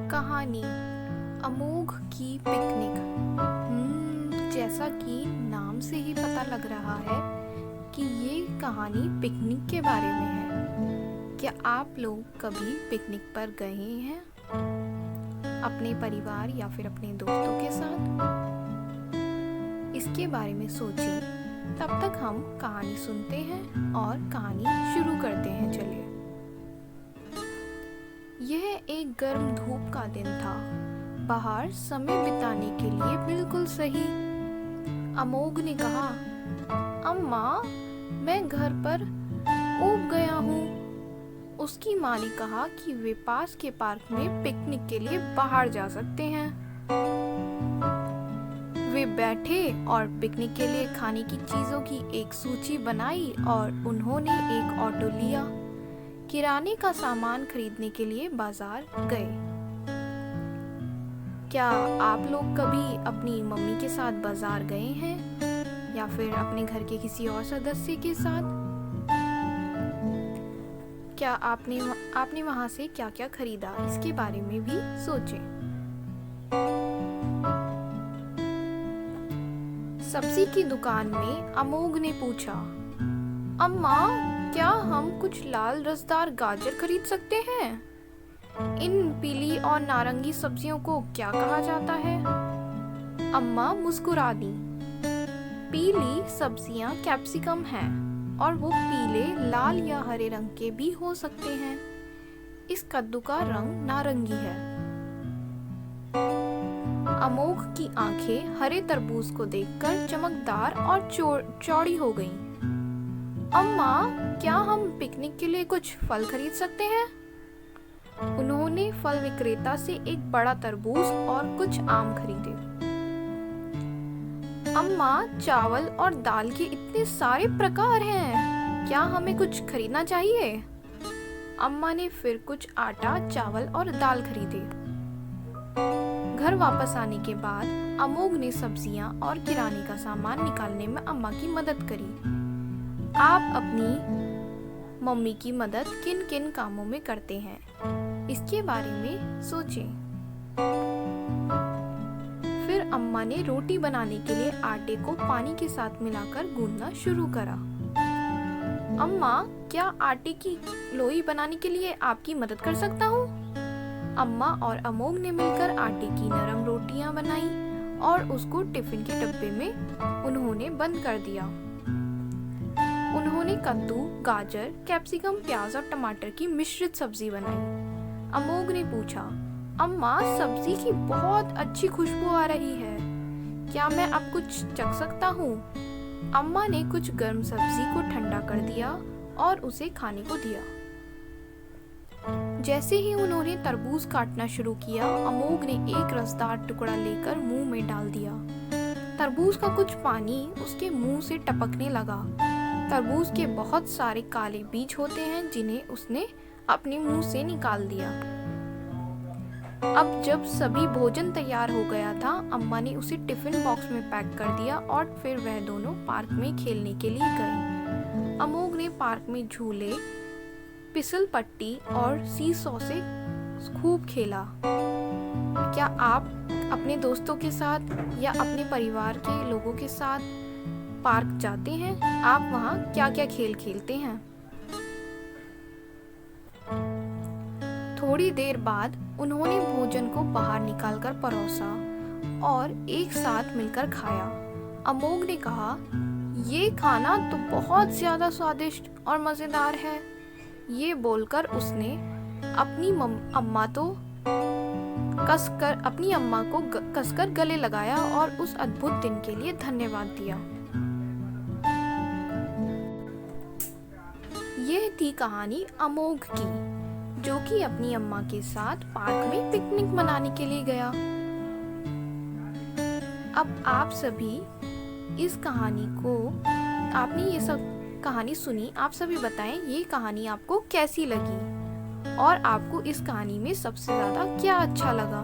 कहानी अमोघ की पिकनिक। जैसा कि नाम से ही पता लग रहा है कि ये कहानी पिकनिक के बारे में है। क्या आप लोग कभी पिकनिक पर गए हैं अपने परिवार या फिर अपने दोस्तों के साथ? इसके बारे में सोचें, तब तक हम कहानी सुनते हैं और कहानी शुरू करते हैं। चलिए। यह एक गर्म धूप का दिन था, बाहर समय बिताने के लिए बिल्कुल सही। अमोघ ने कहा, अम्मा, मैं घर पर ऊब गया हूँ। उसकी माँ ने कहा कि वे पास के पार्क में पिकनिक के लिए बाहर जा सकते हैं। वे बैठे और पिकनिक के लिए खाने की चीजों की एक सूची बनाई और उन्होंने एक ऑटो लिया। किराने का सामान खरीदने के लिए बाजार गए। क्या आप लोग कभी अपनी मम्मी के साथ बाजार गए हैं या फिर अपने घर के किसी और सदस्य के साथ? क्या आपने वहां से क्या क्या खरीदा, इसके बारे में भी सोचें। सब्जी की दुकान में अमोघ ने पूछा, अम्मा, क्या हम कुछ लाल रसदार गाजर खरीद सकते हैं? इन पीली और नारंगी सब्जियों को क्या कहा जाता है? अम्मा मुस्कुरा दी। पीली सब्जियां कैप्सिकम हैं और वो पीले, लाल या हरे रंग के भी हो सकते हैं। इस कद्दू का रंग नारंगी है। अमोघ की आंखें हरे तरबूज को देखकर चमकदार और चौड़ी हो गईं। अम्मा, क्या हम पिकनिक के लिए कुछ फल खरीद सकते हैं? उन्होंने फल विक्रेता से एक बड़ा तरबूज और कुछ आम खरीदे। अम्मा, चावल और दाल के इतने सारे प्रकार हैं, क्या हमें कुछ खरीदना चाहिए? अम्मा ने फिर कुछ आटा, चावल और दाल खरीदे। घर वापस आने के बाद अमोघ ने सब्जियां और किराने का सामान निकालने में अम्मा की मदद करी। आप अपनी मम्मी की मदद किन किन कामों में करते हैं, इसके बारे में सोचें। फिर अम्मा ने रोटी बनाने के लिए आटे को पानी के साथ मिलाकर गूंदना शुरू करा। अम्मा, क्या आटे की लोई बनाने के लिए आपकी मदद कर सकता हूँ? अम्मा और अमोघ ने मिलकर आटे की नरम रोटियां बनाई और उसको टिफिन के डब्बे में उन्होंने बंद कर दिया। उन्होंने कद्दू, गाजर, कैप्सिकम, प्याज और टमाटर की मिश्रित सब्जी बनाई। अमोघ ने पूछा, अम्मा, सब्जी की बहुत अच्छी खुशबू आ रही है, क्या मैं अब कुछ चख सकता हूँ? अम्मा ने कुछ गर्म सब्जी को ठंडा कर दिया और उसे खाने को दिया। जैसे ही उन्होंने तरबूज काटना शुरू किया, अमोघ ने एक रसदार टुकड़ा लेकर मुंह में डाल दिया। तरबूज का कुछ पानी उसके मुंह से टपकने लगा। तरबूज के बहुत सारे काले बीज होते हैं जिन्हें उसने अपने मुंह से निकाल दिया। अब जब सभी भोजन तैयार हो गया था, अम्मा ने उसे टिफिन बॉक्स में पैक कर दिया और फिर वह दोनों पार्क में खेलने के लिए गए। अमोघ ने पार्क में झूले, फिसल पट्टी और सीसॉ से खूब खेला। क्या आप अपने दोस्तों के साथ या अपने परिवार के लोगों के साथ पार्क जाते हैं? आप वहाँ क्या क्या खेल खेलते हैं? थोड़ी देर बाद उन्होंने भोजन को बाहर निकालकर परोसा और एक साथ मिलकर खाया। अमोघ ने कहा, ये खाना तो बहुत ज्यादा स्वादिष्ट और मजेदार है। ये बोलकर उसने अपनी अम्मा को कसकर गले लगाया और उस अद्भुत दिन के लिए धन्यवाद दिया। यह थी कहानी अमोघ की, जो कि अपनी अम्मा के साथ पार्क में पिकनिक मनाने के लिए गया। अब आप सभी इस कहानी को, आपने ये सब कहानी सुनी, आप सभी बताएं ये कहानी आपको कैसी लगी और आपको इस कहानी में सबसे ज्यादा क्या अच्छा लगा।